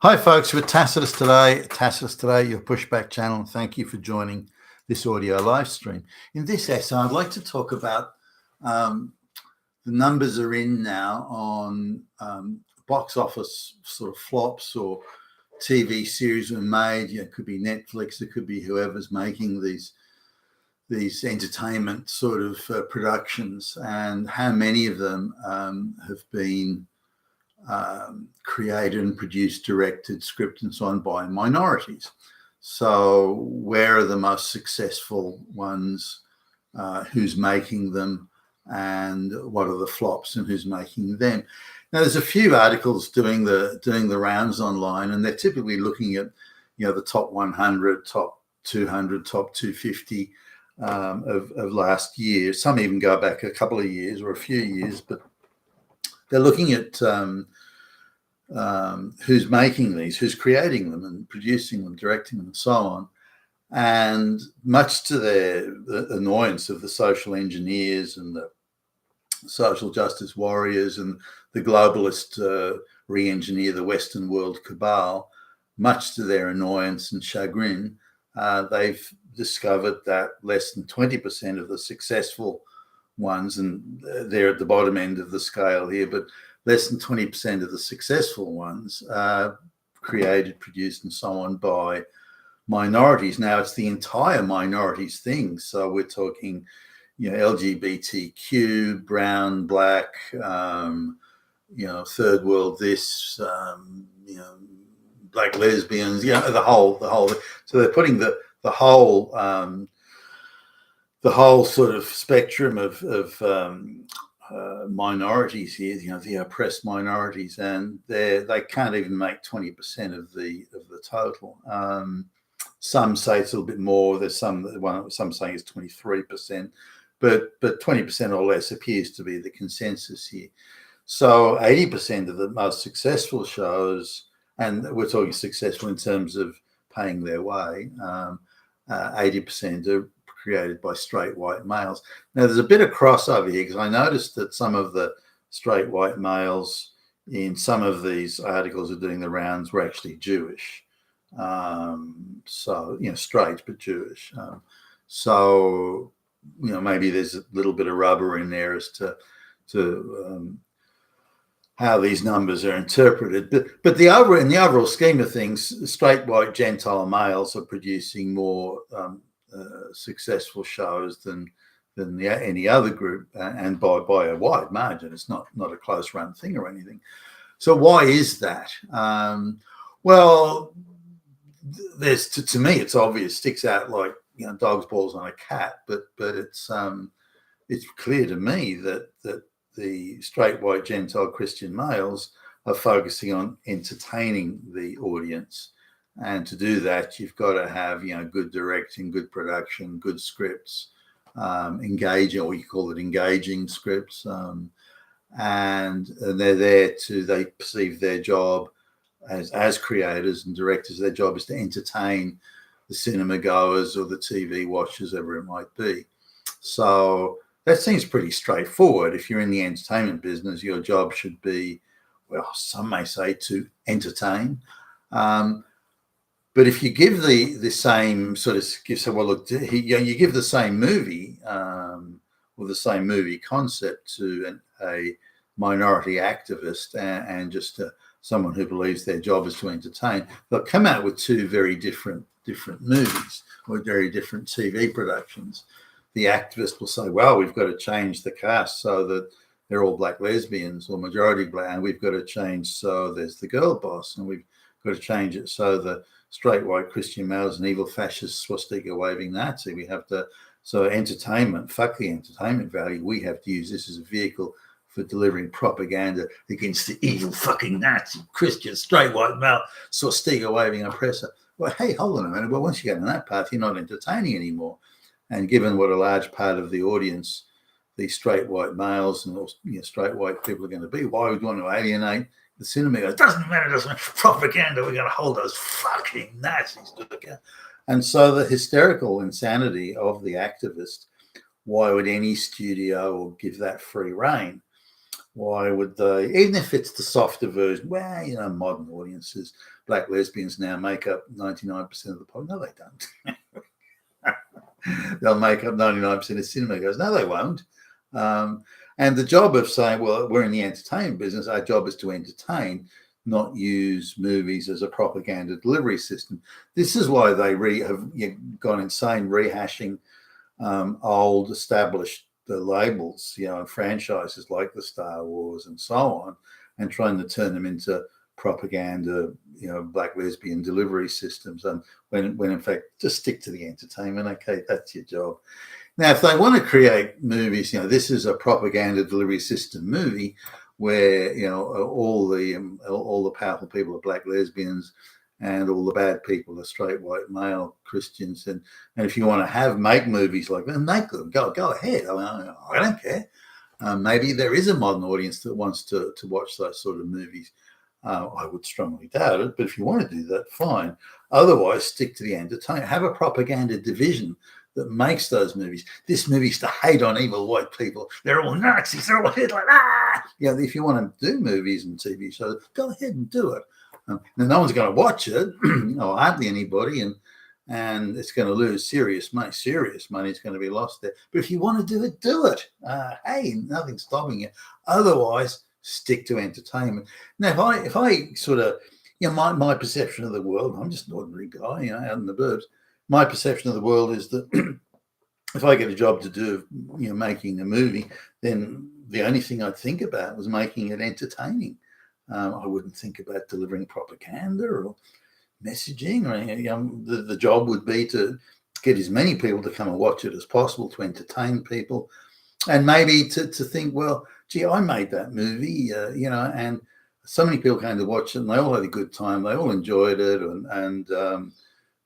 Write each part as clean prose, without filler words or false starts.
Hi, folks. We're Tacitus today. Tacitus today, your pushback channel. Thank you for joining this audio live stream. In this essay, I'd like to talk about the numbers are in now on box office sort of flops or TV series were made. It could be Netflix, it could be whoever's making these entertainment sort of productions, and how many of them have been created and produced, directed, scripted, and so on by minorities. So where are the most successful ones? Who's making them? And what are the flops and who's making them? Now, there's a few articles doing the rounds online, and they're typically looking at, the top 100, top 200, top 250 of last year. Some even go back a couple of years or a few years, but they're looking at who's making these, who's creating them and producing them, directing them, and so on. And much to the annoyance of the social engineers and the social justice warriors and the globalist re-engineer, the Western world cabal, much to their annoyance and chagrin, they've discovered that less than 20% of the successful ones, and they're at the bottom end of the scale here, but less than 20% of the successful ones are created, produced, and so on by minorities. Now, it's the entire minorities thing. So we're talking, LGBTQ, brown, black, third world, this, black lesbians, the whole. So they're putting the whole sort of spectrum of minorities here, the oppressed minorities, and they can't even make 20% of the total. Some say it's a little bit more. There's some saying it's 23%, but 20% or less appears to be the consensus here. So 80% of the most successful shows, and we're talking successful in terms of paying their way, 80% are created by straight white males. Now, there's a bit of crossover here, because I noticed that some of the straight white males in some of these articles are doing the rounds were actually Jewish. So, straight but Jewish. So, maybe there's a little bit of rubber in there as to how these numbers are interpreted. But in the overall scheme of things, straight white Gentile males are producing more successful shows than any other group, and by a wide margin. It's not a close run thing or anything. So why is that? Well, there's to me it's obvious, sticks out like dog's balls on a cat, but it's clear to me that the straight white Gentile Christian males are focusing on entertaining the audience. And to do that, you've got to have, good directing, good production, good scripts, engaging, or you call it engaging scripts. And they're there they perceive their job as creators and directors. Their job is to entertain the cinema goers or the TV watchers, whatever it might be. So that seems pretty straightforward. If you're in the entertainment business, your job should be, well, some may say to entertain. But if you give the same sort of, you give the same movie or the same movie concept to a minority activist and just someone who believes their job is to entertain, they'll come out with two very different movies or very different TV productions. The activist will say, well, we've got to change the cast so that they're all black lesbians or majority black, and we've got to change so there's the girl boss, and we've got to change it so the straight white Christian males and evil fascist swastika waving Nazi. We have to, so entertainment, fuck the entertainment value. We have to use this as a vehicle for delivering propaganda against the evil fucking Nazi Christian straight white male swastika waving oppressor. Well, hey, hold on a minute. Well, once you get on that path, you're not entertaining anymore. And given what a large part of the audience these straight white males and straight white people are going to be, why would you want to alienate the cinema? It doesn't matter, doesn't matter. Propaganda, we're going to hold those fucking Nazis to account. And so the hysterical insanity of the activist, why would any studio give that free rein? Why would they? Even if it's the softer version, well, modern audiences, black lesbians now make up 99% of the public. No, they don't. They'll make up 99% of cinema goes. No, they won't. And the job of saying, well, we're in the entertainment business, our job is to entertain, not use movies as a propaganda delivery system. This is why they have gone insane rehashing old established labels, franchises like the Star Wars and so on, and trying to turn them into propaganda, black lesbian delivery systems. And when in fact, just stick to the entertainment. Okay, that's your job. Now, if they want to create movies, this is a propaganda delivery system movie where all the powerful people are black lesbians and all the bad people are straight white male Christians. And if you want to make movies like that, make them. Go ahead. I don't care. Maybe there is a modern audience that wants to watch those sort of movies. I would strongly doubt it, but if you want to do that, fine. Otherwise, stick to the entertainment. Have a propaganda division that makes those movies. This movie's to hate on evil white people. They're all Nazis. They're all Hitler. If you want to do movies and TV shows, go ahead and do it. No one's going to watch it, hardly anybody, and it's going to lose serious money. Serious money is going to be lost there. But if you want to do it, do it. Hey, nothing's stopping you. Otherwise, stick to entertainment. Now, if I sort of, my perception of the world, I'm just an ordinary guy, out in the burbs. My perception of the world is that if I get a job to do, making a movie, then the only thing I'd think about was making it entertaining. I wouldn't think about delivering propaganda or messaging or anything. The job would be to get as many people to come and watch it as possible, to entertain people, and maybe to think, well, gee, I made that movie, and so many people came to watch it, and they all had a good time. They all enjoyed it, and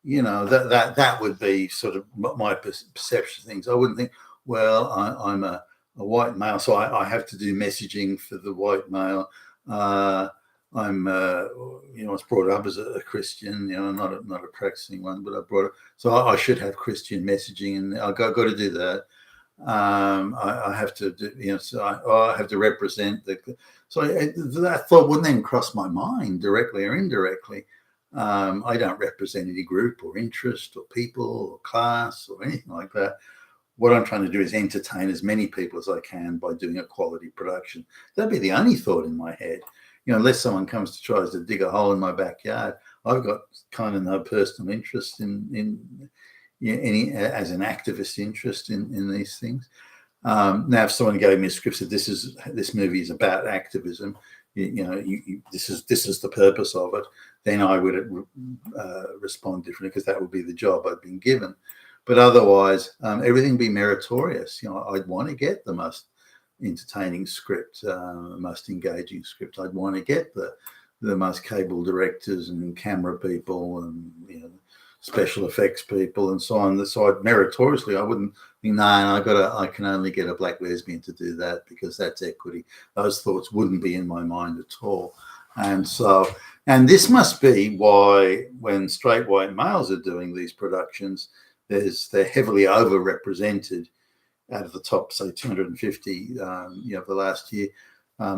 that would be sort of my perception of things. I wouldn't think, well, I'm a white male, so I have to do messaging for the white male. I'm, I was brought up as a Christian, not a practicing one, but so I should have Christian messaging, and I've got to do that. I have to do, so I have to represent that thought wouldn't even cross my mind directly or indirectly. I don't represent any group or interest or people or class or anything like that. What I'm trying to do is entertain as many people as I can by doing a quality production. That'd be the only thought in my head. Unless someone tries to dig a hole in my backyard, I've got kind of no personal interest in any as an activist interest in these things. Now, if someone gave me a script said this movie is about activism, this is the purpose of it, then I would respond differently, because that would be the job I'd been given. But otherwise, everything be meritorious. I'd want to get the most entertaining script, most engaging script. I'd want to get the most capable directors and camera people and special effects people and so on. So meritoriously, I wouldn't think, I can only get a black lesbian to do that because that's equity. Those thoughts wouldn't be in my mind at all. And this must be why when straight white males are doing these productions, they're heavily overrepresented out of the top, say, 250, of the last year.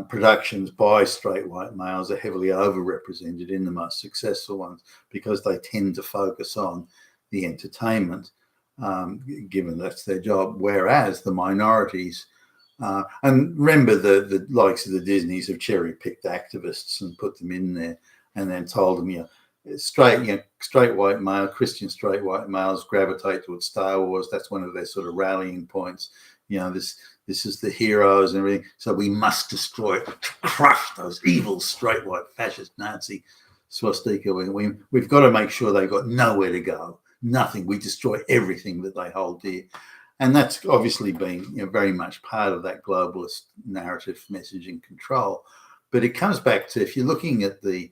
Productions by straight white males are heavily overrepresented in the most successful ones because they tend to focus on the entertainment, given that's their job. Whereas the minorities, and remember the likes of the Disneys have cherry-picked activists and put them in there and then told them, straight white male, Christian straight white males gravitate towards Star Wars. That's one of their sort of rallying points. This is the heroes and everything. So we must destroy, crush those evil straight white fascist Nazi swastika. We've got to make sure they've got nowhere to go. Nothing. We destroy everything that they hold dear. And that's obviously been very much part of that globalist narrative messaging control. But it comes back to, if you're looking at the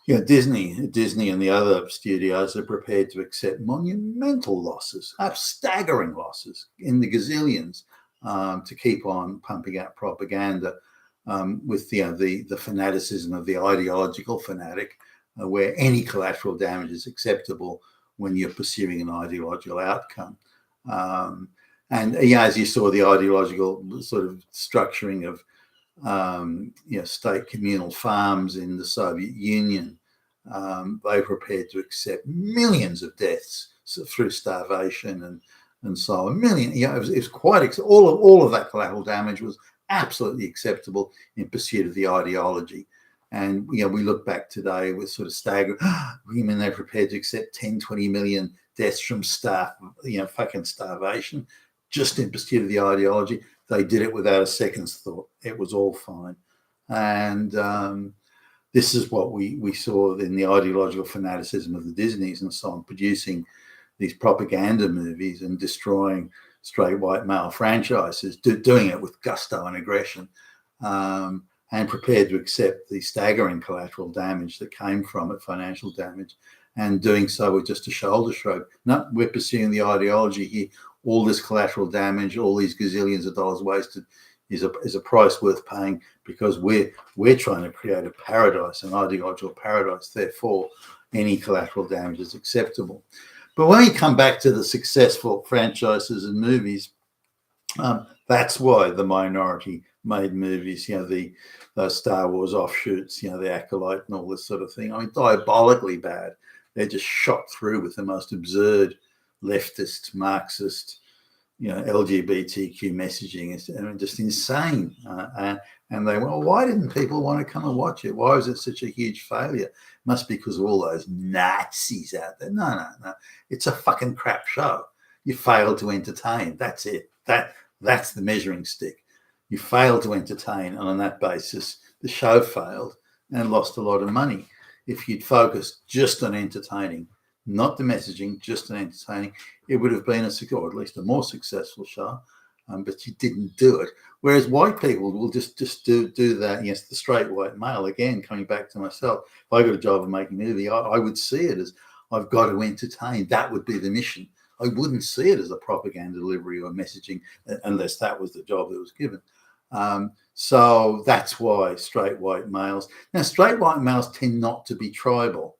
Disney and the other studios are prepared to accept monumental losses, staggering losses in the gazillions, to keep on pumping out propaganda with the fanaticism of the ideological fanatic, where any collateral damage is acceptable when you're pursuing an ideological outcome. And as you saw, the ideological sort of structuring of state communal farms in the Soviet Union. They were prepared to accept millions of deaths through starvation and so on. It was quite all of that collateral damage was absolutely acceptable in pursuit of the ideology. And we look back today with sort of staggered. Women, they're prepared to accept 10, 20 million deaths from fucking starvation, just in pursuit of the ideology. They did it without a second's thought. It was all fine. And this is what we saw in the ideological fanaticism of the Disneys and so on, producing these propaganda movies and destroying straight white male franchises, doing it with gusto and aggression, and prepared to accept the staggering collateral damage that came from it, financial damage, and doing so with just a shoulder shrug. No, we're pursuing the ideology here. All this collateral damage, all these gazillions of dollars wasted is a price worth paying, because we're trying to create a paradise, an ideological paradise. Therefore, any collateral damage is acceptable. But when you come back to the successful franchises and movies, that's why the Minority made movies, those Star Wars offshoots, the Acolyte and all this sort of thing. I mean, diabolically bad. They're just shot through with the most absurd leftist, Marxist, LGBTQ messaging. It's just insane. And they went, well, why didn't people want to come and watch it? Why was it such a huge failure? Must be because of all those Nazis out there. No. It's a fucking crap show. You failed to entertain. That's it. That's the measuring stick. You failed to entertain, and on that basis, the show failed and lost a lot of money. If you'd focused just on entertaining, not the messaging, just on entertaining, it would have been or at least a more successful show. But you didn't do it. Whereas white people will just do that. Yes, the straight white male, again, coming back to myself, if I got a job of making a movie, I would see it as I've got to entertain. That would be the mission. I wouldn't see it as a propaganda delivery or messaging unless that was the job that was given. So that's why straight white males. Now, straight white males tend not to be tribal,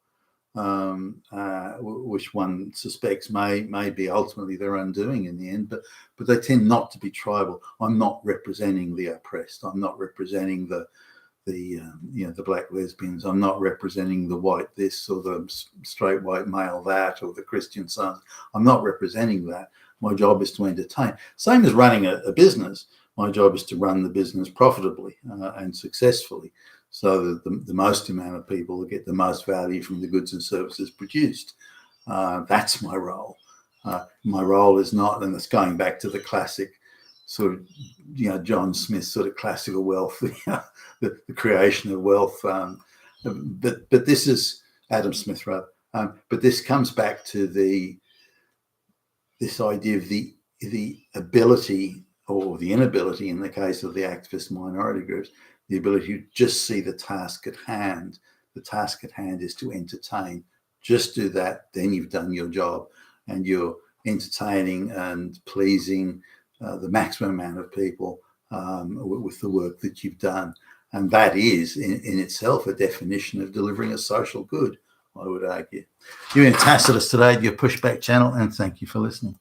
which one suspects may be ultimately their undoing in the end, but they tend not to be tribal. I'm not representing the oppressed. I'm not representing the black lesbians. I'm not representing the white this or the straight white male that or the Christian sons. I'm not representing that. My job is to entertain. Same as running a business. My job is to run the business profitably and successfully, so that the most amount of people get the most value from the goods and services produced. That's my role. My role is not, and it's going back to the classic sort of, John Smith sort of classical wealth, the creation of wealth. But this is Adam Smith, rather. But this comes back to this idea of the ability or the inability, in the case of the activist minority groups, the ability to just see the task at hand. The task at hand is to entertain. Just do that, then you've done your job, and you're entertaining and pleasing the maximum amount of people with the work that you've done. And that is, in itself, a definition of delivering a social good, I would argue. You're in Tacitus today, your Pushback channel, and thank you for listening.